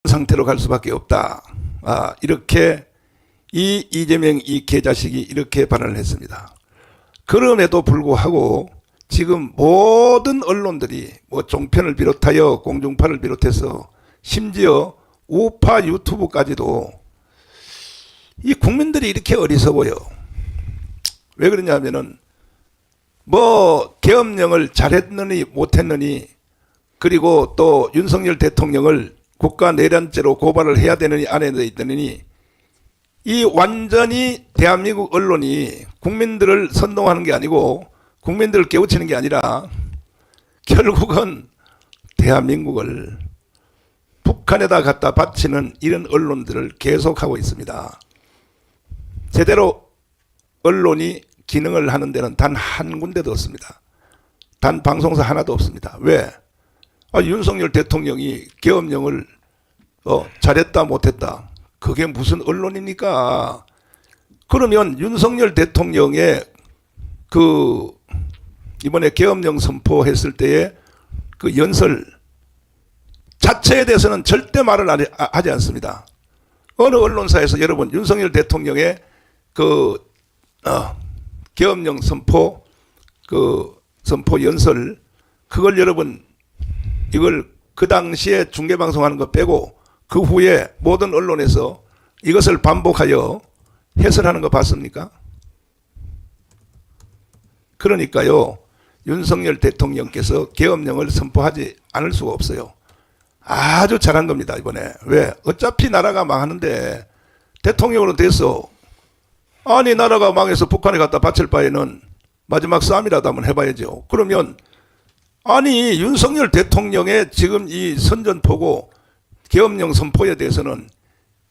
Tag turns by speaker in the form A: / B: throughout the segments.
A: 상태로 갈 수밖에 없다. 이렇게 이재명 이 개자식이 이렇게 발언을 했습니다. 그럼에도 불구하고 지금 모든 언론들이 뭐 종편을 비롯하여 공중파를 비롯해서 심지어 우파 유튜브까지도 이 국민들이 이렇게 어리석어요. 왜 그러냐면은 뭐 계엄령을 잘했느니 못했느니 그리고 또 윤석열 대통령을 국가 내란죄로 고발을 해야 되느니 안 해야 되느니 이 완전히 대한민국 언론이 국민들을 선동하는 게 아니고 국민들을 깨우치는 게 아니라 결국은 대한민국을 북한에다 갖다 바치는 이런 언론들을 계속하고 있습니다. 제대로 언론이 기능을 하는 데는 단 한 군데도 없습니다. 단 방송사 하나도 없습니다. 왜? 윤석열 대통령이 계엄령을 잘했다 못했다. 그게 무슨 언론입니까? 그러면 윤석열 대통령의 이번에 계엄령 선포했을 때의 그 연설 자체에 대해서는 절대 말을 하지 않습니다. 어느 언론사에서 여러분 윤석열 대통령의 계엄령 선포 선포 연설 그걸 여러분 이걸 그 당시에 중계방송하는 거 빼고 그 후에 모든 언론에서 이것을 반복하여 해설하는 거 봤습니까? 그러니까요, 윤석열 대통령께서 계엄령을 선포하지 않을 수가 없어요. 아주 잘한 겁니다, 이번에. 왜? 어차피 나라가 망하는데 대통령으로 돼서 아니 나라가 망해서 북한에 갖다 바칠 바에는 마지막 싸움이라도 한번 해봐야죠. 그러면 아니 윤석열 대통령의 지금 이 선전포고 계엄령 선포에 대해서는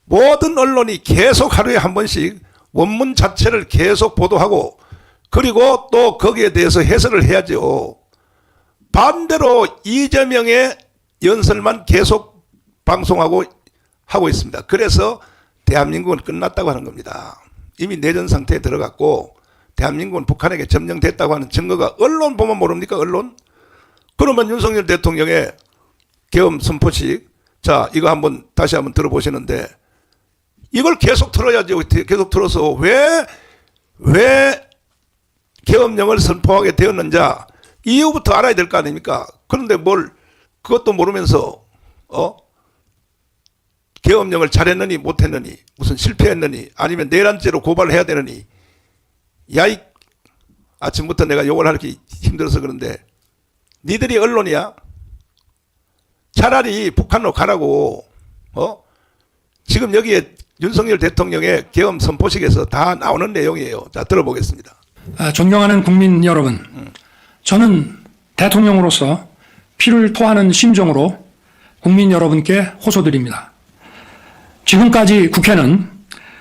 A: 모든 언론이 계속 하루에 한 번씩 원문 자체를 계속 보도하고 그리고 또 거기에 대해서 해설을 해야죠. 반대로 이재명의 연설만 계속 방송하고 하고 있습니다. 그래서 대한민국은 끝났다고 하는 겁니다. 이미 내전 상태에 들어갔고 대한민국은 북한에게 점령됐다고 하는 증거가 언론 보면 모릅니까? 언론? 그러면 윤석열 대통령의 계엄 선포식 자 이거 한번 다시 한번 들어보시는데 이걸 계속 틀어야죠. 계속 틀어서 왜 계엄령을 선포하게 되었는지 이유부터 알아야 될 거 아닙니까? 그런데 뭘 그것도 모르면서 계엄령을 잘했느니 못했느니 무슨 실패했느니 아니면 내란죄로 고발을 해야 되느니 야이 아침부터 내가 욕을 하기 힘들어서 그런데 니들이 언론이야? 차라리 북한으로 가라고 지금 여기에 윤석열 대통령의 계엄 선포식에서 다 나오는 내용이에요. 자 들어보겠습니다.
B: 존경하는 국민 여러분, 저는 대통령으로서 피를 토하는 심정으로 국민 여러분께 호소드립니다. 지금까지 국회는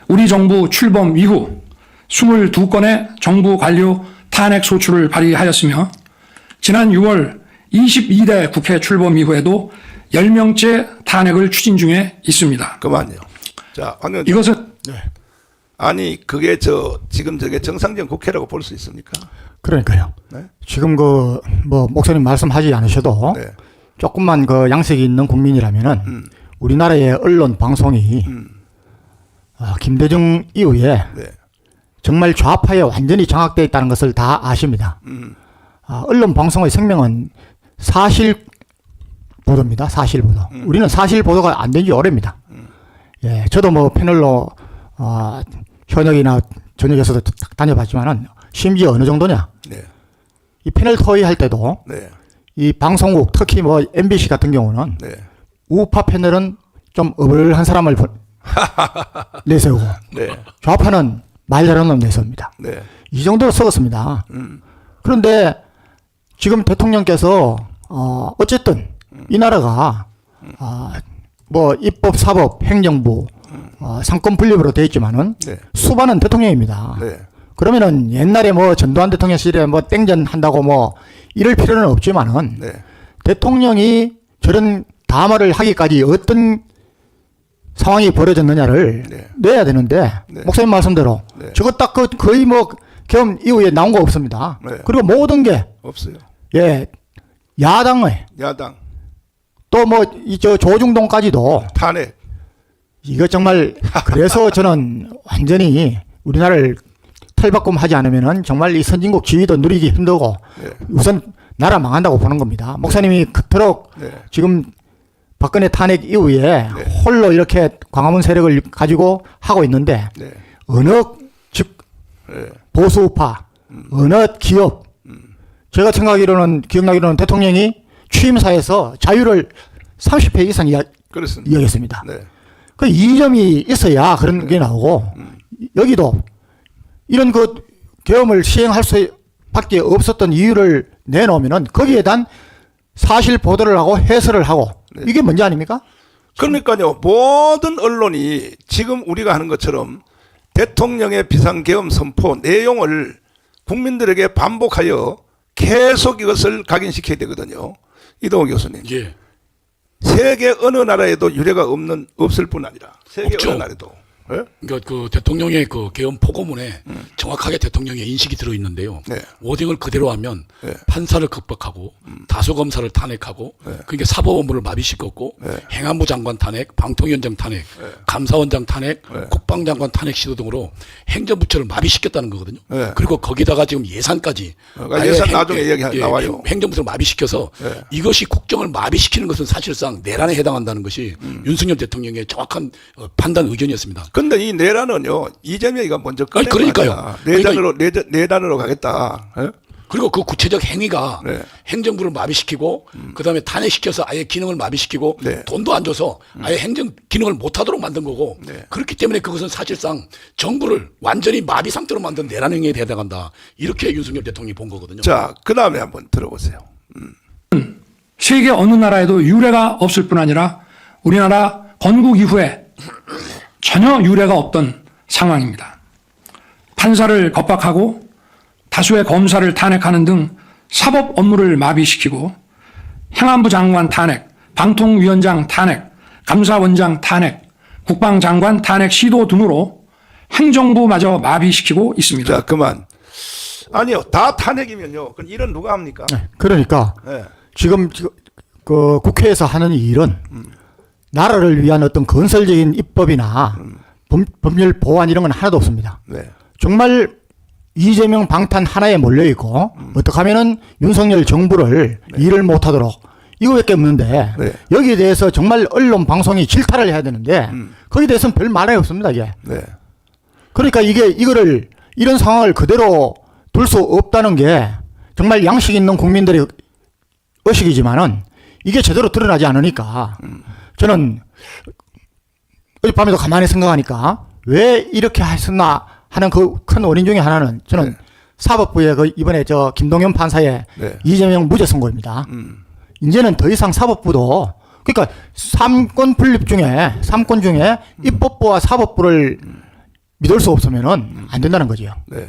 B: 우리 정부 출범 이후 22건의 정부 관료 탄핵 소추를 발의하였으며 지난 6월 22대 국회 출범 이후에도 10명째 탄핵을 추진 중에 있습니다.
A: 그만요. 자, 황교안
B: 이것은
A: 네. 아니 그게 지금 저게 정상적 국회라고 볼 수 있습니까?
C: 그러니까요.
A: 네?
C: 지금 뭐 목사님 말씀하지 않으셔도
A: 네.
C: 조금만 양식이 있는 국민이라면은 우리나라의 언론 방송이 김대중 이후에
A: 네.
C: 정말 좌파에 완전히 장악되어 있다는 것을 다 아십니다. 언론 방송의 생명은 사실 보도입니다. 사실 보도. 우리는 사실 보도가 안 된 지 오래입니다. 예, 저도 뭐 패널로 현역이나 전역에서도 다녀봤지만은 심지어 어느 정도냐?
A: 네.
C: 이 패널 토의할 때도
A: 네.
C: 이 방송국 특히 뭐 MBC 같은 경우는
A: 네.
C: 우파 패널은 좀 어불한 사람을 내세우고
A: 네.
C: 좌파는 말 잘하는 놈 내세웁니다.
A: 네.
C: 이 정도로 썩었습니다. 그런데 지금 대통령께서 어쨌든 이 나라가 뭐 입법, 사법, 행정부 상권 분립으로 되어 있지만은
A: 네.
C: 수반은 대통령입니다.
A: 네.
C: 그러면은 옛날에 뭐 전두환 대통령 시절에 뭐 땡전 한다고 뭐 이럴 필요는 없지만은
A: 네.
C: 대통령이 저런 담화를 하기까지 어떤 상황이 벌어졌느냐를
A: 네.
C: 내야 되는데
A: 네.
C: 목사님 말씀대로
A: 네.
C: 저거 딱 거의 뭐 계엄 이후에 나온 거 없습니다.
A: 네.
C: 그리고 모든 게
A: 없어요.
C: 예 야당의
A: 야당.
C: 또 뭐 이 저 조중동까지도
A: 탄핵.
C: 이거 정말 그래서 저는 완전히 우리나라를 탈바꿈하지 않으면은 정말 이 선진국 지위도 누리기 힘들고
A: 네.
C: 우선 나라 망한다고 보는 겁니다. 목사님이 그토록
A: 네.
C: 지금 박근혜 탄핵 이후에
A: 네.
C: 홀로 이렇게 광화문 세력을 가지고 하고 있는데
A: 네.
C: 어느 즉
A: 네.
C: 보수파 어느 기업 제가 기억나기로는 대통령이 취임사에서 자유를 30회 이상
A: 그렇습니다.
C: 이야기했습니다.
A: 네.
C: 그 이점이 있어야 그런 게 나오고 여기도 이런 그 계엄을 시행할 수밖에 없었던 이유를 내놓으면은 거기에 대한 사실 보도를 하고 해설을 하고
A: 네.
C: 이게 문제 아닙니까?
A: 그러니까요, 모든 언론이 지금 우리가 하는 것처럼 대통령의 비상계엄 선포 내용을 국민들에게 반복하여 계속 이것을 각인시켜야 되거든요. 이동호 교수님.
D: 예.
A: 세계 어느 나라에도 유례가 없을 뿐 아니라 세계
D: 없죠.
A: 어느 나라에도. 예?
D: 그러니까 그 대통령의 그 개헌 포고문에 정확하게 대통령의 인식이 들어 있는데요.
A: 네.
D: 워딩을 그대로 하면
A: 네.
D: 판사를 극복하고 다수 검사를 탄핵하고 그러니까 사법 업무를 마비시켰고
A: 네.
D: 행안부 장관 탄핵, 방통위원장 탄핵, 감사원장 탄핵, 국방장관 탄핵 시도 등으로 행정부처를 마비시켰다는 거거든요.
A: 네.
D: 그리고 거기다가 지금 예산까지
A: 그러니까 예산 나중에 얘기 나와요.
D: 행정부를 마비시켜서
A: 네.
D: 이것이 국정을 마비시키는 것은 사실상 내란에 해당한다는 것이 윤석열 대통령의 정확한 판단 의견이었습니다.
A: 근데 이 내란은요, 이재명이가 먼저 꺼낸
D: 아니, 그러니까요.
A: 내단으로 가겠다. 예?
D: 그리고 그 구체적 행위가
A: 네.
D: 행정부를 마비시키고 그다음에 탄핵시켜서 아예 기능을 마비시키고
A: 네.
D: 돈도 안 줘서 아예 행정 기능을 못하도록 만든 거고
A: 네.
D: 그렇기 때문에 그것은 사실상 정부를 완전히 마비 상태로 만든 내란 행위에 해당한다. 이렇게 윤석열 대통령이 본 거거든요.
A: 자, 그 다음에 한번 들어보세요.
B: 세계 어느 나라에도 유례가 없을 뿐 아니라 우리나라 건국 이후에 전혀 유례가 없던 상황입니다. 판사를 겁박하고 다수의 검사를 탄핵하는 등 사법 업무를 마비시키고 행안부 장관 탄핵, 방통위원장 탄핵, 감사원장 탄핵, 국방장관 탄핵 시도 등으로 행정부마저 마비시키고 있습니다.
A: 자, 그만. 아니요, 다 탄핵이면요. 그럼 일은 누가 합니까?
C: 그러니까
A: 네.
C: 지금 그 국회에서 하는 이 일은 나라를 위한 어떤 건설적인 입법이나 법률 보완 이런 건 하나도 없습니다.
A: 네.
C: 정말 이재명 방탄 하나에 몰려 있고 어떻게 하면은 윤석열 정부를 일을 못하도록 이거밖에 없는데
A: 네.
C: 여기에 대해서 정말 언론 방송이 질타를 해야 되는데 거기에 대해서는 별 말이 없습니다. 이게.
A: 네.
C: 그러니까 이거를 이런 상황을 그대로 둘 수 없다는 게 정말 양식 있는 국민들의 의식이지만은 이게 제대로 드러나지 않으니까 저는 어젯밤에도 가만히 생각하니까 왜 이렇게 했었나 하는 그 큰 원인 중에 하나는 저는
A: 네.
C: 사법부의 그 이번에 저 김동연 판사의
A: 네.
C: 이재명 무죄 선고입니다. 이제는 더 이상 사법부도 그러니까 삼권 중에 입법부와 사법부를 믿을 수 없으면은 안 된다는 거죠.
A: 네.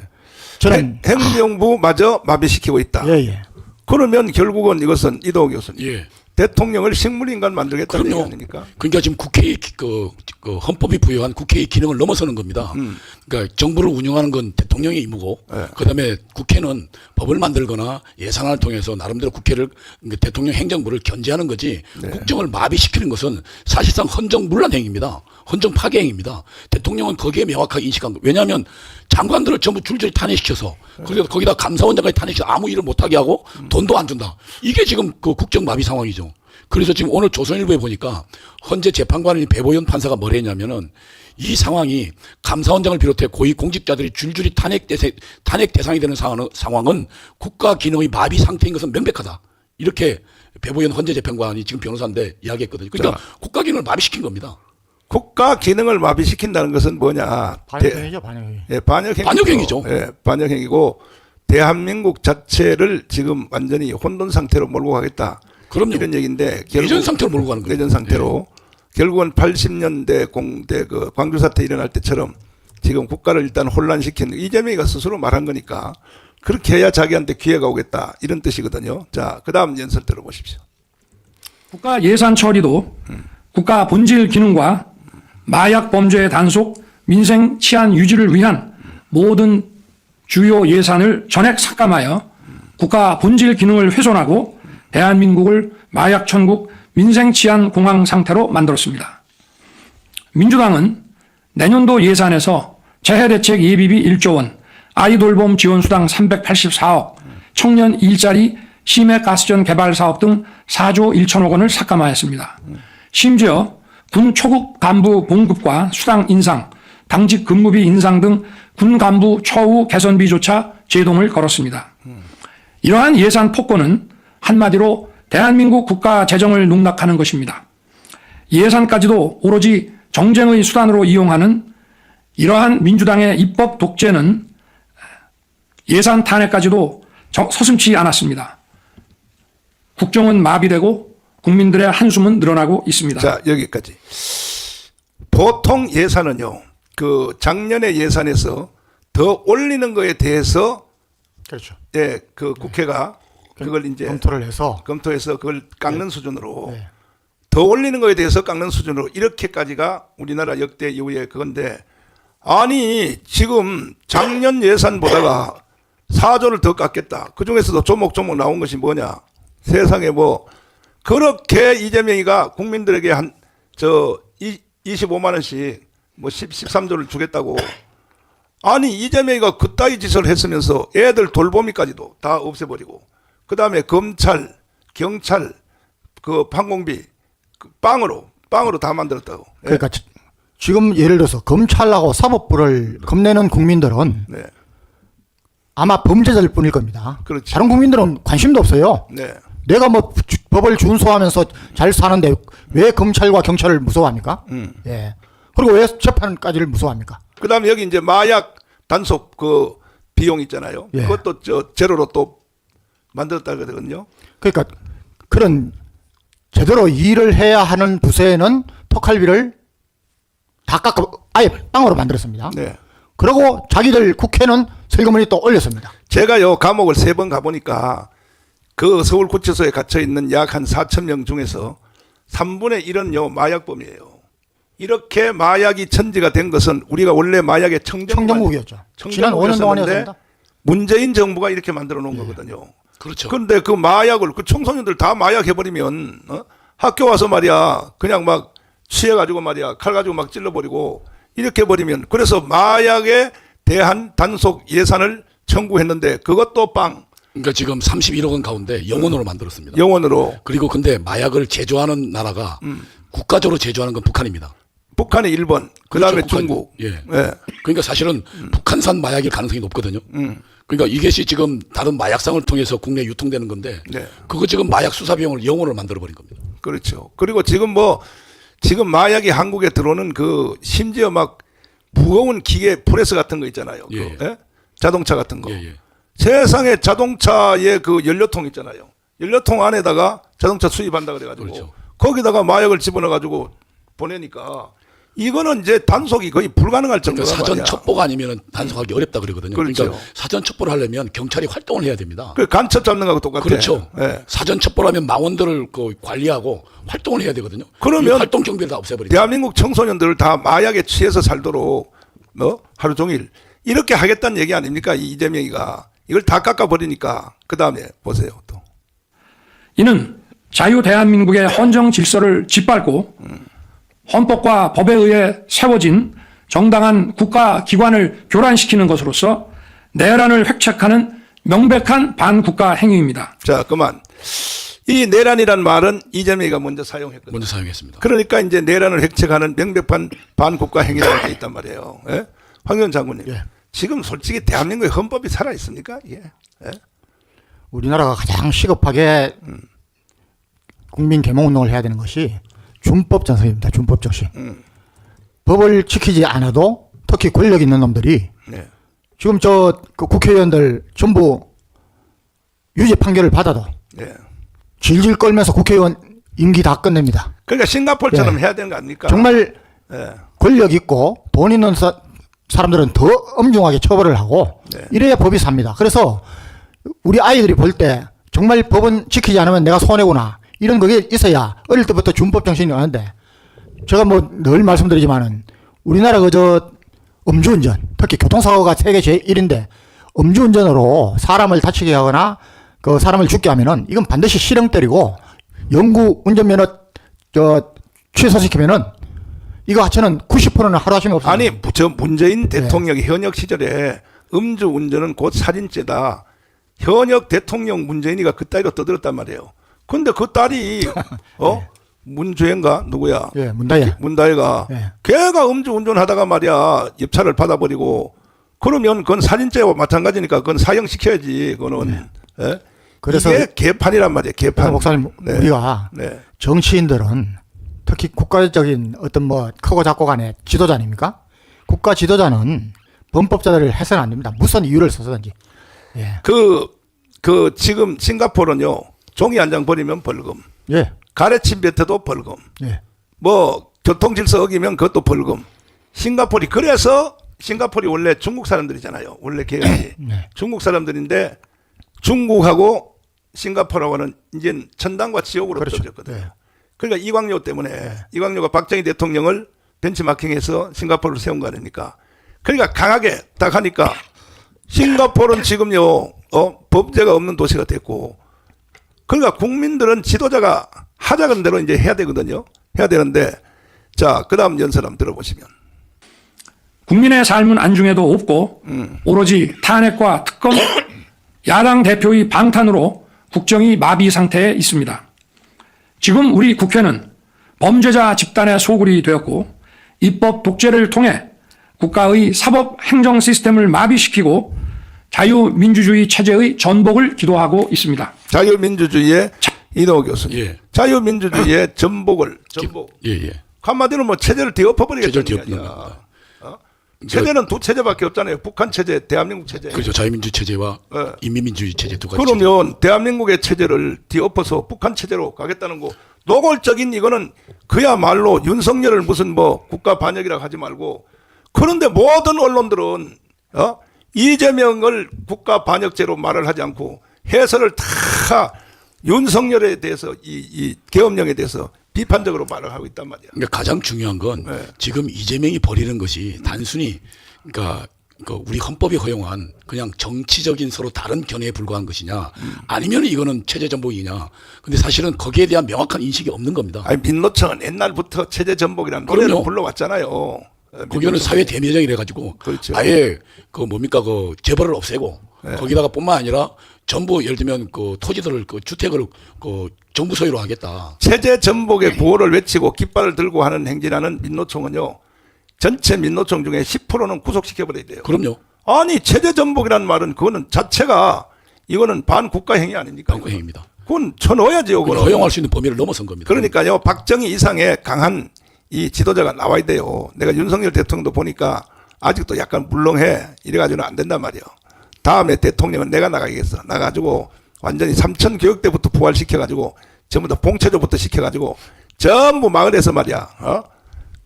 C: 저는
A: 행정부마저 마비시키고 있다.
C: 예.
A: 그러면 결국은 이것은 이동호 교수님.
D: 예.
A: 대통령을 식물인간 만들겠다는 얘기
D: 그럼요.
A: 아닙니까?
D: 그러니까 지금 국회의 그 헌법이 부여한 국회의 기능을 넘어서는 겁니다. 그러니까 정부를 운영하는 건 대통령의 임무고,
A: 네.
D: 그다음에 국회는 법을 만들거나 예산안을 통해서 나름대로 국회를 그러니까 대통령 행정부를 견제하는 거지.
A: 네.
D: 국정을 마비시키는 것은 사실상 헌정문란 행위입니다. 헌정 파괴 행위입니다. 대통령은 거기에 명확하게 인식한 거. 왜냐하면 장관들을 전부 줄줄이 탄핵시켜서 거기다 감사원장까지 탄핵시켜서 아무 일을 못하게 하고 돈도 안 준다. 이게 지금 그 국정 마비 상황이죠. 그래서 지금 오늘 조선일보에 보니까 헌재 재판관인 배보현 판사가 뭘 했냐면은 이 상황이 감사원장을 비롯해 고위 공직자들이 줄줄이 탄핵 대상이 되는 상황은 국가 기능의 마비 상태인 것은 명백하다. 이렇게 배보현 헌재 재판관이 지금 변호사인데 이야기했거든요. 그러니까 국가 기능을 마비시킨 겁니다.
A: 국가 기능을 마비시킨다는 것은 뭐냐?
C: 반역행위죠, 반역행위.
A: 예, 반역행위죠. 예, 반역행위고 대한민국 자체를 지금 완전히 혼돈 상태로 몰고 가겠다.
D: 그럼요.
A: 이런 얘기인데
D: 내전 상태로 몰고 가는 거예요.
A: 내전 상태로 결국은 80년대 공대 그 광주 사태 일어날 때처럼 지금 국가를 일단 혼란시킨 이재명이가 스스로 말한 거니까 그렇게 해야 자기한테 기회가 오겠다 이런 뜻이거든요. 자, 그다음 연설 들어보십시오.
B: 국가 예산 처리도 국가 본질 기능과 마약 범죄의 단속, 민생 치안 유지를 위한 모든 주요 예산을 전액 삭감하여 국가 본질 기능을 훼손하고 대한민국을 마약 천국, 민생 치안 공황 상태로 만들었습니다. 민주당은 내년도 예산에서 재해대책 예비비 1조 원, 아이돌봄 지원수당 384억, 청년 일자리 심해가스전 개발 사업 등 4조 1천억 원을 삭감하였습니다. 심지어 군 초급 간부 봉급과 수당 인상, 당직 근무비 인상 등 군 간부 처우 개선비조차 제동을 걸었습니다. 이러한 예산 폭거는 한마디로 대한민국 국가 재정을 농락하는 것입니다. 예산까지도 오로지 정쟁의 수단으로 이용하는 이러한 민주당의 입법 독재는 예산 탄핵까지도 서슴지 않았습니다. 국정은 마비되고 국민들의 한숨은 늘어나고 있습니다.
A: 자, 여기까지. 보통 예산은요, 그 작년의 예산에서 더 올리는 거에 대해서
C: 그렇죠.
A: 예, 그 국회가 그걸 이제
C: 검토를 해서
A: 검토해서 그걸 깎는 수준으로
C: 네.
A: 더 올리는 거에 대해서 깎는 수준으로 이렇게까지가 우리나라 역대 이후에 그건데, 아니 지금 작년 예산보다가 4조를 더 깎겠다. 그 중에서도 조목조목 나온 것이 뭐냐? 세상에 뭐 그렇게 이재명이가 국민들에게 한 25만 원씩 뭐 13조를 주겠다고. 아니 이재명이가 그따위 짓을 했으면서 애들 돌보미까지도 다 없애버리고, 그 다음에 검찰, 경찰, 그 판공비 그 빵으로 다 만들었다고.
C: 그러니까 지금 예를 들어서 검찰하고 사법부를 겁내는 국민들은
A: 네,
C: 아마 범죄자일 뿐일 겁니다.
A: 그렇죠.
C: 다른 국민들은 관심도 없어요.
A: 네.
C: 내가 뭐 법을 준수하면서 잘 사는데 왜 검찰과 경찰을 무서워합니까? 예. 그리고 왜 재판까지를 무서워합니까?
A: 그 다음에 여기 이제 마약 단속 그 비용 있잖아요.
C: 예.
A: 그것도 제로로 또 만들었다 그러거든요.
C: 그러니까 그런 제대로 일을 해야 하는 부서에는 톡할비를 다 깎아 아예 빵으로 만들었습니다.
A: 네.
C: 그리고 자기들 국회는 세금을 또 올렸습니다.
A: 제가요 감옥을 3번 가보니까 그 서울구치소에 갇혀 있는 약 한 4천 명 중에서 3분의 1은요 마약범이에요. 이렇게 마약이 천지가 된 것은 우리가 원래 마약의
C: 청정국이었죠. 지난 5년 동안이었습니다.
A: 문재인 정부가 이렇게 만들어 놓은 거거든요.
D: 그렇죠.
A: 그런데 그 마약을 그 청소년들 다 마약 해버리면 학교 와서 말이야 그냥 막 취해가지고 말이야 칼 가지고 막 찔러버리고 이렇게 해버리면, 그래서 마약에 대한 단속 예산을 청구했는데 그것도 빵.
D: 그러니까 지금 31억 원 가운데 영원으로 만들었습니다.
A: 영원으로.
D: 그리고 근데 마약을 제조하는 나라가 국가적으로 제조하는 건 북한입니다.
A: 북한이 1번, 그 다음에
D: 그렇죠, 북한.
A: 중국.
D: 예.
A: 예.
D: 그러니까 사실은 북한산 마약일 가능성이 높거든요. 그러니까 이것이 지금 다른 마약상을 통해서 국내에 유통되는 건데,
A: 네.
D: 그거 지금 마약 수사 비용을 영원으로 만들어버린 겁니다.
A: 그렇죠. 그리고 지금 지금 마약이 한국에 들어오는 그 심지어 막 무거운 기계 프레스 같은 거 있잖아요.
D: 예,
A: 그, 예? 자동차 같은 거.
D: 예, 예.
A: 세상에 자동차의 그 연료통 있잖아요. 연료통 안에다가 자동차 수입한다 그래가지고
D: 그렇죠.
A: 거기다가 마약을 집어넣어가지고 보내니까 이거는 이제 단속이 거의 불가능할 정도다
D: 그러니까 사전
A: 말이야.
D: 첩보가 아니면 단속하기 어렵다 그러거든요.
A: 그렇죠.
D: 그러니까 사전 첩보를 하려면 경찰이 활동을 해야 됩니다.
A: 그 간첩 잡는 거하고 똑같아.
D: 그렇죠.
A: 예.
D: 사전 첩보라면 망원들을 그 관리하고 활동을 해야 되거든요.
A: 그러면
D: 이 활동 경비를 다 없애버립니다.
A: 대한민국 청소년들을 다 마약에 취해서 살도록 하루 종일 이렇게 하겠다는 얘기 아닙니까? 이 이재명이가 이걸 다 깎아버리니까 그 다음에 보세요 또.
B: 이는 자유 대한민국의 헌정 질서를 짓밟고 헌법과 법에 의해 세워진 정당한 국가기관을 교란시키는 것으로서 내란을 획책하는 명백한 반국가 행위입니다.
A: 자, 그만. 이 내란이란 말은 이재명이가 먼저 사용했거든요.
D: 먼저 사용했습니다.
A: 그러니까 이제 내란을 획책하는 명백한 반국가 행위라는 게 있단 말이에요. 예? 황교안 장군님.
C: 예.
A: 지금 솔직히 대한민국의 헌법이 살아 있습니까? 예. 예?
C: 우리나라가 가장 시급하게 국민 계몽 운동을 해야 되는 것이 준법 정신입니다. 준법 정신. 법을 지키지 않아도 특히 권력 있는 놈들이
A: 네.
C: 지금 그 국회의원들 전부 유죄 판결을 받아도
A: 네.
C: 질질 끌면서 국회의원 임기 다 끝냅니다.
A: 그러니까 싱가포르처럼
C: 예.
A: 해야 되는 거 아닙니까?
C: 정말
A: 예.
C: 권력 있고 돈 있는 사람들은 더 엄중하게 처벌을 하고
A: 네.
C: 이래야 법이 삽니다. 그래서 우리 아이들이 볼 때 정말 법은 지키지 않으면 내가 손해구나 이런 그게 있어야 어릴 때부터 준법 정신이 나는데, 제가 뭐 늘 말씀드리지만은 우리나라 음주운전, 특히 교통사고가 세계 제1인데 음주운전으로 사람을 다치게 하거나 그 사람을 죽게 하면은 이건 반드시 실형 때리고 영구 운전면허 취소시키면은 이거 하체는 90%는 하루아침에 없어요.
A: 아니 저 문재인 대통령이 현역 시절에 음주운전은 곧 살인죄다. 현역 대통령 문재인이가 그따위로 떠들었단 말이에요. 근데 그 딸이 문주혜인가 누구야?
C: 예, 문다혜가
A: 예. 걔가 음주운전하다가 말이야 입찰을 받아버리고 그러면 그건 살인죄와 마찬가지니까 그건 사형시켜야지. 그거는 예?
C: 그래서
A: 이게 개판이란 말이에요. 개판.
C: 목사님
A: 네.
C: 우리가
A: 네.
C: 정치인들은 특히 국가적인 어떤 뭐 크고 작고 간의 지도자 아닙니까? 국가 지도자는 범법자들을 해서는 안 됩니다. 무슨 이유를 써서든지. 예.
A: 그 지금 싱가포르는요 종이 한 장 버리면 벌금,
C: 예.
A: 가래침 뱉어도 벌금,
C: 예.
A: 뭐 교통질서 어기면 그것도 벌금. 그래서 싱가포르이 원래 중국 사람들이잖아요. 원래 계열이
C: 네.
A: 중국 사람들인데 중국하고 싱가포르하고는 이제 천당과 지옥으로
C: 그렇죠.
A: 떨어졌거든요.
C: 네.
A: 그러니까 이광료 때문에 이광료가 박정희 대통령을 벤치마킹해서 싱가포르를 세운 거 아닙니까? 그러니까 강하게 딱 하니까 싱가포르는 지금요 범죄가 없는 도시가 됐고, 그러니까 국민들은 지도자가 하자는 대로 이제 해야 되거든요. 해야 되는데, 자 그다음 연설 한번 들어보시면.
B: 국민의 삶은 안중에도 없고 오로지 탄핵과 특검, 야당 대표의 방탄으로 국정이 마비 상태에 있습니다. 지금 우리 국회는 범죄자 집단의 소굴이 되었고 입법 독재를 통해 국가의 사법 행정 시스템을 마비시키고 자유민주주의 체제의 전복을 기도하고 있습니다.
A: 자유민주주의의 이동호 교수님.
D: 예.
A: 자유민주주의의 전복.
D: 예.
A: 한마디로 뭐 체제를 뒤엎어버리겠다는
D: 체제를
A: 게
D: 뒤엎는
A: 아니야. 체제는 두 체제밖에 없잖아요. 북한 체제, 대한민국 체제.
D: 그렇죠. 자유민주 체제와
A: 예.
D: 인민민주주의 체제 두 가지.
A: 그러면 대한민국의 체제를 뒤엎어서 북한 체제로 가겠다는 거 노골적인 이거는 그야말로 윤석열을 무슨 뭐 국가 반역이라고 하지 말고, 그런데 모든 언론들은 이재명을 국가 반역죄로 말을 하지 않고 해설을 다 윤석열에 대해서 이 계엄령에 대해서 비판적으로 말을 하고 있단 말이야.
D: 그러니까 가장 중요한 건
A: 네.
D: 지금 이재명이 벌이는 것이 단순히 그러니까 우리 헌법이 허용한 그냥 정치적인 서로 다른 견해에 불과한 것이냐, 아니면 이거는 체제 전복이냐. 근데 사실은 거기에 대한 명확한 인식이 없는 겁니다.
A: 아니 민노총은 옛날부터 체제 전복이라는 노래를
D: 그럼요.
A: 불러왔잖아요.
D: 거기는 사회 대면령이래 가지고
A: 그렇죠.
D: 아예 그 재벌을 없애고 거기다가 뿐만 아니라 전부 예를 들면 그 토지들을 그 주택을 그 정부 소유로 하겠다.
A: 체제 전복의 구호를 외치고 깃발을 들고 하는 행진하는 민노총은요, 전체 민노총 중에 10%는 구속시켜버려야 돼요.
D: 그럼요.
A: 아니 체제 전복이라는 말은 그거는 자체가 이거는 반국가 행위 아닙니까?
D: 반국가행위입니다.
A: 그건 쳐넣어야죠.
D: 그걸 허용할 수 있는 범위를 넘어선 겁니다.
A: 그러니까요, 박정희 이상의 강한 이 지도자가 나와야 돼요. 내가 윤석열 대통령도 보니까 아직도 약간 물렁해. 이래가지고는 안 된단 말이에요. 다음에 대통령은 내가 나가겠어. 나가지고 완전히 삼천 교육대부터 부활시켜가지고 전부 다 봉체조부터 시켜가지고 전부 마을에서 말이야.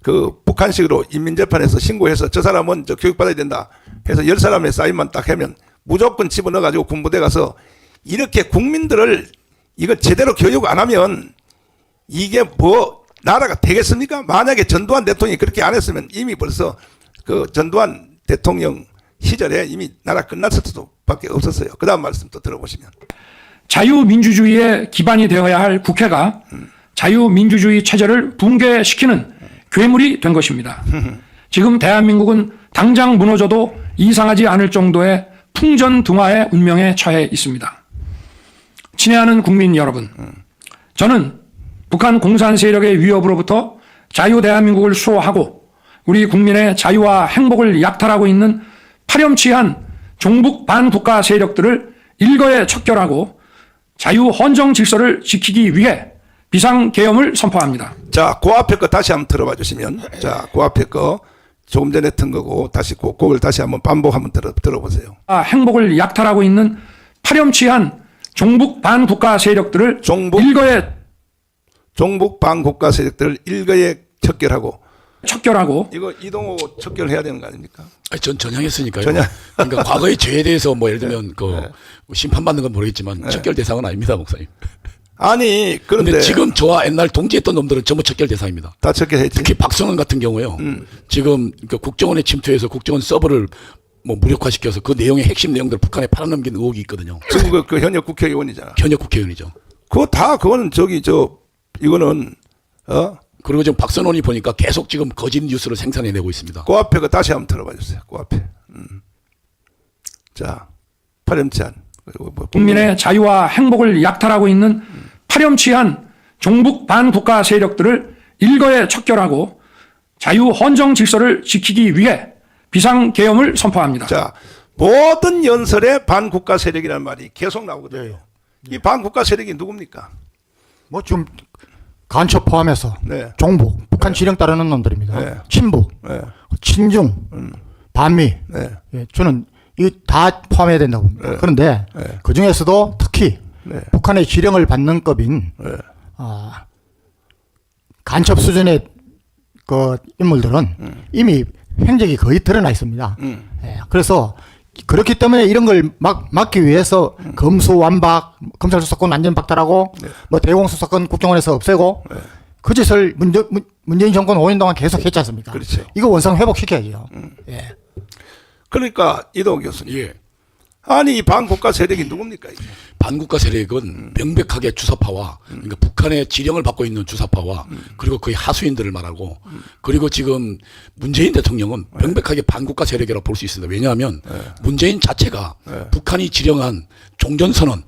A: 그 북한식으로 인민재판에서 신고해서 저 사람은 저 교육받아야 된다 해서 10사람의 사인만 딱 하면 무조건 집어넣어가지고 군부대 가서 이렇게 국민들을 이거 제대로 교육 안 하면 이게 뭐 나라가 되겠습니까? 만약에 전두환 대통령이 그렇게 안 했으면 이미 벌써 그 전두환 대통령 시절에 이미 나라 끝났을 수밖에 없었어요. 그 다음 말씀 또 들어보시면.
B: 자유민주주의의 기반이 되어야 할 국회가 자유민주주의 체제를 붕괴시키는 괴물이 된 것입니다. 지금 대한민국은 당장 무너져도 이상하지 않을 정도의 풍전등화의 운명에 처해 있습니다. 친애하는 국민 여러분, 저는 북한 공산 세력의 위협으로부터 자유 대한민국을 수호하고 우리 국민의 자유와 행복을 약탈하고 있는 파렴치한 종북 반국가 세력들을 일거에 척결하고 자유 헌정 질서를 지키기 위해 비상계엄을 선포합니다.
A: 자, 그 앞에 거 다시 한번 들어봐 주시면. 자, 그 앞에 거 조금 전에 튼 거고 다시 그걸 다시 한번 반복 한번 들어보세요.
B: 행복을 약탈하고 있는 파렴치한 종북 반국가 세력들을 일거에
A: 종북 반국가 세력들을 일거에 척결하고 이거 이동호 척결해야 되는 거 아닙니까?
D: 아니, 전 전향했으니까요.
A: 전향.
D: 그러니까 과거의 죄에 대해서 뭐 예를 들면 심판받는 건 모르겠지만 척결 대상은 아닙니다, 목사님.
A: 아니 그런데
D: 지금 저와 옛날 동지했던 놈들은 전부 척결 대상입니다.
A: 다 척결했지.
D: 특히 박성원 같은 경우에요. 지금 그러니까 국정원에 침투해서 국정원 서버를 뭐 무력화시켜서 그 내용의 핵심 내용들을 북한에 팔아넘긴 의혹이 있거든요.
A: 지금 그 현역 국회의원이잖아.
D: 현역 국회의원이죠.
A: 그거는 이거는
D: 그리고 지금 박선원이 보니까 계속 지금 거짓 뉴스를 생산해내고 있습니다.
A: 그 앞에 그 다시 한번 들어봐 주세요. 그 앞에. 자, 파렴치한. 그리고 뭐
B: 국민의 자유와 행복을 약탈하고 있는 파렴치한 종북 반국가 세력들을 일거에 척결하고 자유 헌정 질서를 지키기 위해 비상계엄을 선포합니다.
A: 자, 모든 연설에 반국가 세력이라는 말이 계속 나오거든요. 이 반국가 세력이 누굽니까?
C: 뭐 좀 간첩 포함해서
A: 네.
C: 종북, 북한 지령 따르는 놈들입니다.
A: 네.
C: 친북,
A: 네.
C: 친중, 반미.
A: 네.
C: 예, 저는 이거 다 포함해야 된다고 봅니다.
A: 네.
C: 그런데
A: 네.
C: 그 중에서도 특히
A: 네.
C: 북한의 지령을 받는 급인
A: 네.
C: 간첩 수준의 그 인물들은 이미 행적이 거의 드러나 있습니다. 예, 그래서 그렇기 때문에 이런 걸 막기 위해서 검수완박, 검찰 수사권 완전 박탈하고 뭐 대공 수사권 국정원에서 없애고 그 짓을 문재인 정권 5년 동안 계속 했지 않습니까?
A: 그렇죠.
C: 이거 원상 회복시켜야죠. 예.
A: 그러니까 이동욱 교수님.
D: 예.
A: 아니 이 반국가 세력이 누굽니까? 이게?
D: 반국가 세력은 명백하게 주사파와 그러니까 북한의 지령을 받고 있는 주사파와 그리고 그의 하수인들을 말하고 그리고 지금 문재인 대통령은 명백하게 반국가 세력이라고 볼 수 있습니다. 왜냐하면 문재인 자체가 북한이 지령한 종전선언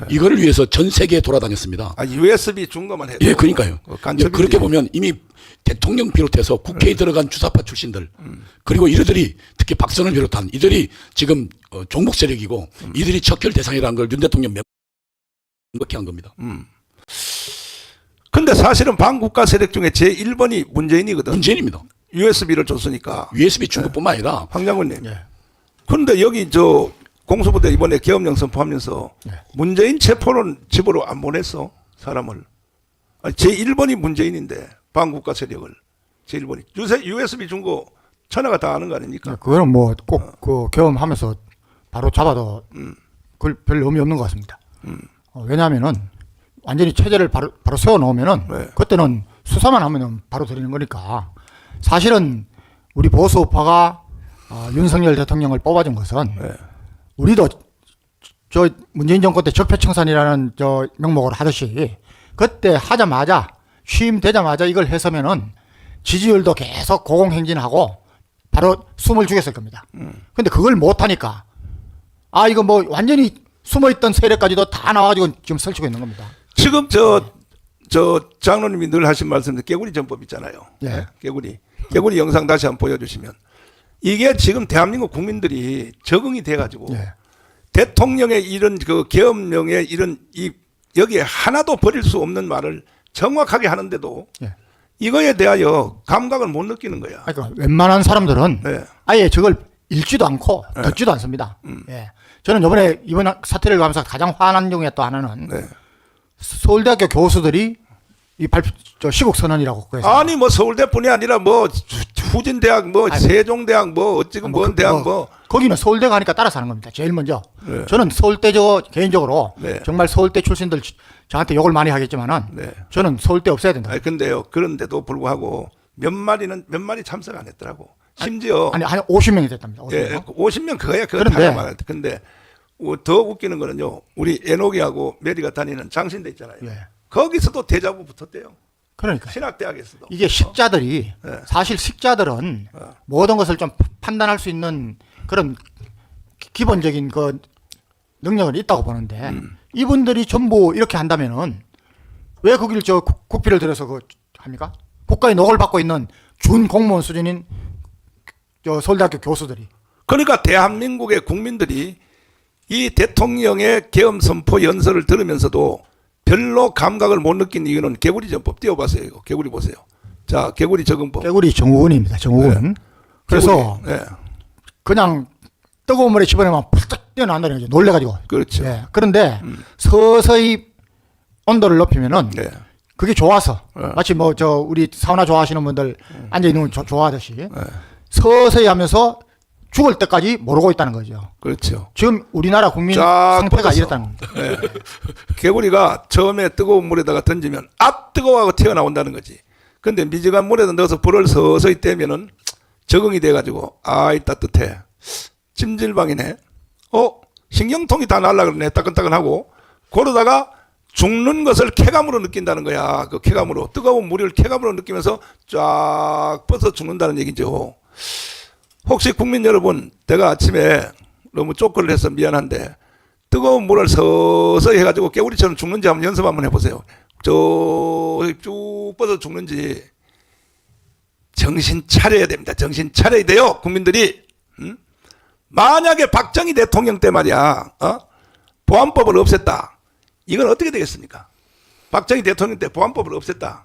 D: 이거를 위해서 전 세계에 돌아다녔습니다.
A: 아, USB 준 것만 해도.
D: 예, 그러니까요.
A: 간첩이지.
D: 그렇게 보면 이미 대통령 비롯해서 국회에 들어간 주사파 출신들 그리고 이들이 특히 박선을 비롯한 이들이 지금 종북 세력이고 이들이 척결 대상이라는 걸 윤 대통령 명백히 한 겁니다.
A: 근데 사실은 반국가 세력 중에 제1번이 문재인이거든.
D: 문재인입니다.
A: USB를 줬으니까.
D: USB 준 것뿐만 아니라
A: 황 장군님.
C: 예.
A: 그런데 여기 저 공수부대 이번에 계엄령 선포하면서 문재인 체포는 집으로 안 보냈어. 사람을. 아니, 제1번이 문재인인데 반국가 세력을. 제1번이. 요새 USB 준 거 천하가 다 아는 거 아닙니까?
C: 그거는 뭐 꼭 그 경험하면서 바로 잡아도 그걸 별 의미 없는 것 같습니다. 왜냐하면은 완전히 체제를 바로 세워 놓으면은
A: 네.
C: 그때는 수사만 하면은 바로 드리는 거니까 사실은 우리 보수 우파가 윤석열 대통령을 뽑아준 것은
A: 네.
C: 우리도 저 문재인 정권 때 적폐청산이라는 저 명목을 하듯이 그때 하자마자 취임되자마자 이걸 해서면은 지지율도 계속 고공행진하고 바로 숨을 죽였을 겁니다. 근데 그걸 못하니까 이거 뭐 완전히 숨어있던 세력까지도 다 나와가지고 지금 설치고 있는 겁니다.
A: 지금 저 장로님이 늘 하신 말씀, 개구리 전법 있잖아요.
C: 예.
A: 개구리 영상 다시 한번 보여주시면 이게 지금 대한민국 국민들이 적응이 돼가지고
C: 예.
A: 대통령의 이런 그 계엄령의 이런 여기에 하나도 버릴 수 없는 말을 정확하게 하는데도
C: 예.
A: 이거에 대하여 감각을 못 느끼는 거야.
C: 그러니까 웬만한 사람들은
A: 네.
C: 아예 저걸 읽지도 않고 듣지도 않습니다. 예. 저는 이번 사태를 가면서 가장 화난 중에 또 하나는
A: 네.
C: 서울대학교 교수들이 이 시국 선언이라고 그래서
A: 아니 뭐 서울대뿐이 아니라 뭐 후진대학 뭐 세종대학 뭐 어찌고 뭔 대학 뭐
C: 거기는 서울대 가니까 따라서 하는 겁니다. 제일 먼저.
A: 네.
C: 저는 서울대 개인적으로
A: 네.
C: 정말 서울대 출신들 저한테 욕을 많이 하겠지만은
A: 네.
C: 저는 서울대 없애야 된다.
A: 아니 근데요 그런데도 불구하고 몇 마리 참석 안 했더라고. 심지어
C: 아니 한 50명이 됐답니다. 50명.
A: 예, 50명 그거야 그거
C: 그런데-
A: 다 말할 때. 근데 더 웃기는 거는요. 우리 에녹이하고 메리가 다니는 장신대 있잖아요.
C: 예.
A: 거기서도 대자부 붙었대요.
C: 그러니까
A: 신학대학에서도.
C: 이게 식자들이
A: 네.
C: 사실 식자들은 모든 것을 좀 판단할 수 있는 그런 기본적인 그 능력은 있다고 보는데 이분들이 전부 이렇게 한다면은 왜 거기를 저 국비를 들여서 그 합니까? 국가의 녹을 받고 있는 준 공무원 수준인 저 서울대학교 교수들이
A: 그러니까 대한민국의 국민들이 이 대통령의 계엄 선포 연설을 들으면서도 별로 감각을 못 느낀 이유는 개구리 전법 띄워봤어요. 이거. 개구리 보세요. 자, 개구리 적응법.
C: 깨구리 정우군입니다. 정우군. 그래서
A: 개구리. 예,
C: 그냥 뜨거운 물에 집어넣으면 팍 뛰어나온다는 거죠. 놀래가지고.
A: 그렇죠.
C: 예. 그런데 서서히 온도를 높이면은
A: 네.
C: 그게 좋아서
A: 네.
C: 마치 뭐 저 우리 사우나 좋아하시는 분들 앉아 있는 거 좋아하듯이 서서히 하면서 죽을 때까지 모르고 있다는 거죠.
A: 그렇죠.
C: 지금 우리나라 국민
A: 쫙
C: 상태가
A: 뻗었어.
C: 이랬다는 겁니다.
A: 예. 개구리가 처음에 뜨거운 물에다가 던지면 뜨거워하고 튀어나온다는 거지. 근데 미지근한 물에다 넣어서 불을 서서히 떼면은 적응이 돼가지고 이 따뜻해. 찜질방이네. 신경통이 다 날라 그러네. 따끈따끈하고. 그러다가 죽는 것을 쾌감으로 느낀다는 거야. 그 쾌감으로. 뜨거운 물을 쾌감으로 느끼면서 쫙 뻗어 죽는다는 얘기죠. 혹시 국민 여러분, 내가 아침에 너무 쪼크를 해서 미안한데 뜨거운 물을 서서히 해가지고 깨구리처럼 죽는지 한번 연습 한번 해보세요. 쭉 뻗어 죽는지. 정신 차려야 됩니다. 정신 차려야 돼요. 국민들이. 만약에 박정희 대통령 때 말이야, 보안법을 없앴다. 이건 어떻게 되겠습니까? 박정희 대통령 때 보안법을 없앴다.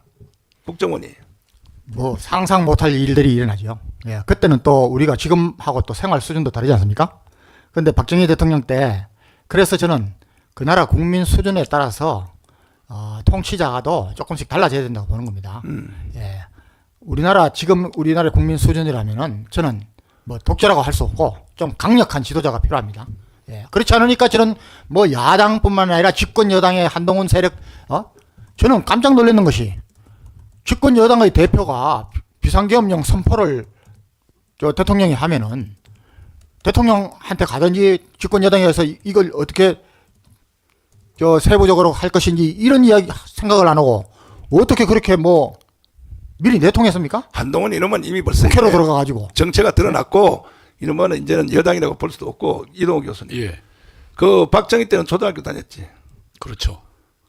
A: 국정원이.
C: 뭐 상상 못할 일들이 일어나죠. 예, 그때는 또 우리가 지금하고 또 생활 수준도 다르지 않습니까? 근데 박정희 대통령 때 그래서 저는 그 나라 국민 수준에 따라서 통치자도 조금씩 달라져야 된다고 보는 겁니다. 예, 지금 우리나라 국민 수준이라면은 저는 뭐 독재라고 할 수 없고 좀 강력한 지도자가 필요합니다. 예, 그렇지 않으니까 저는 뭐 야당뿐만 아니라 집권 여당의 한동훈 세력, 저는 깜짝 놀랐는 것이 집권 여당의 대표가 비상계엄령 선포를 대통령이 하면은 대통령한테 가든지 집권 여당에서 이걸 어떻게 세부적으로 할 것인지 이런 이야기 생각을 안 하고 어떻게 그렇게 뭐 미리 내통했습니까?
A: 한동훈 이놈은 이미 벌써
C: 국회로 들어가가지고
A: 정체가 드러났고 이놈은 이제는 여당이라고 볼 수도 없고 이동욱 교수님.
D: 예.
A: 그 박정희 때는 초등학교 다녔지.
D: 그렇죠.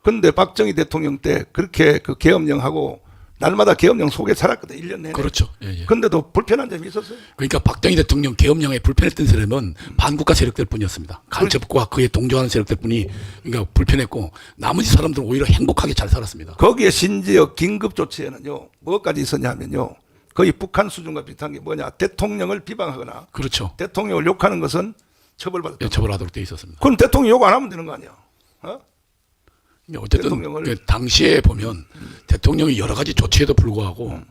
A: 근데 박정희 대통령 때 그렇게 그 계엄령하고 날마다 계엄령 속에 살았거든. 1년 내내.
D: 그렇죠. 예, 예.
A: 근데도 불편한 점이 있었어요.
D: 그러니까 박정희 대통령 계엄령에 불편했던 세력은 반국가 세력들 뿐이었습니다. 간첩과 그에 동조하는 세력들 뿐이 그러니까 불편했고 나머지 사람들은 오히려 행복하게 잘 살았습니다.
A: 거기에 심지어 긴급 조치에는요. 뭐까지 있었냐면요. 거의 북한 수준과 비슷한 게 뭐냐. 대통령을 비방하거나
D: 그렇죠.
A: 대통령을 욕하는 것은 처벌받았다.
D: 예, 처벌하도록 돼 있었습니다.
A: 그럼 대통령 욕 안 하면 되는 거 아니야.
D: 어쨌든 그 당시에 보면 대통령이 여러 가지 조치에도 불구하고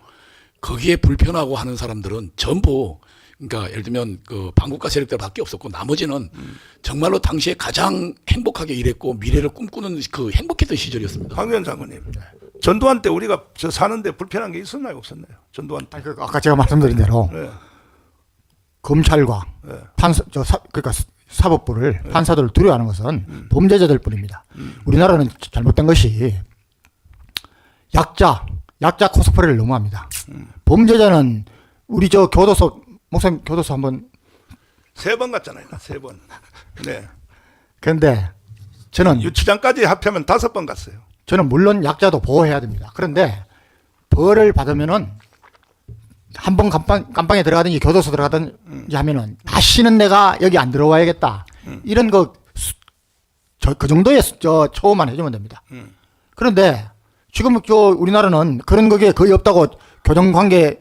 D: 거기에 불편하고 하는 사람들은 전부 그러니까 예를 들면 그 반국가 세력들밖에 없었고 나머지는 정말로 당시에 가장 행복하게 일했고 미래를 꿈꾸는 그 행복했던 시절이었습니다.
A: 황교안 장관님. 전두환 때 우리가 사는데 불편한 게 있었나요? 없었나요? 전두환 때.
C: 아까 제가 말씀드린 대로
A: 네.
C: 검찰과
A: 네.
C: 그러니까 사법부를 판사들을 두려워하는 것은 범죄자들 뿐입니다. 우리나라는 잘못된 것이 약자 코스프레를 너무 합니다. 범죄자는 우리 목사님 교도소 한번
A: 3번 갔잖아요. 3번. 네.
C: 그런데 저는
A: 유치장까지 합하면 5번 갔어요.
C: 저는 물론 약자도 보호해야 됩니다. 그런데 벌을 받으면은 한 번 감방에 들어가든지 교도소 들어가든지 하면은 다시는 내가 여기 안 들어와야겠다. 이런 그 정도의 처우만 해주면 됩니다. 그런데 지금 우리나라는 그런 게 거의 없다고 교정관계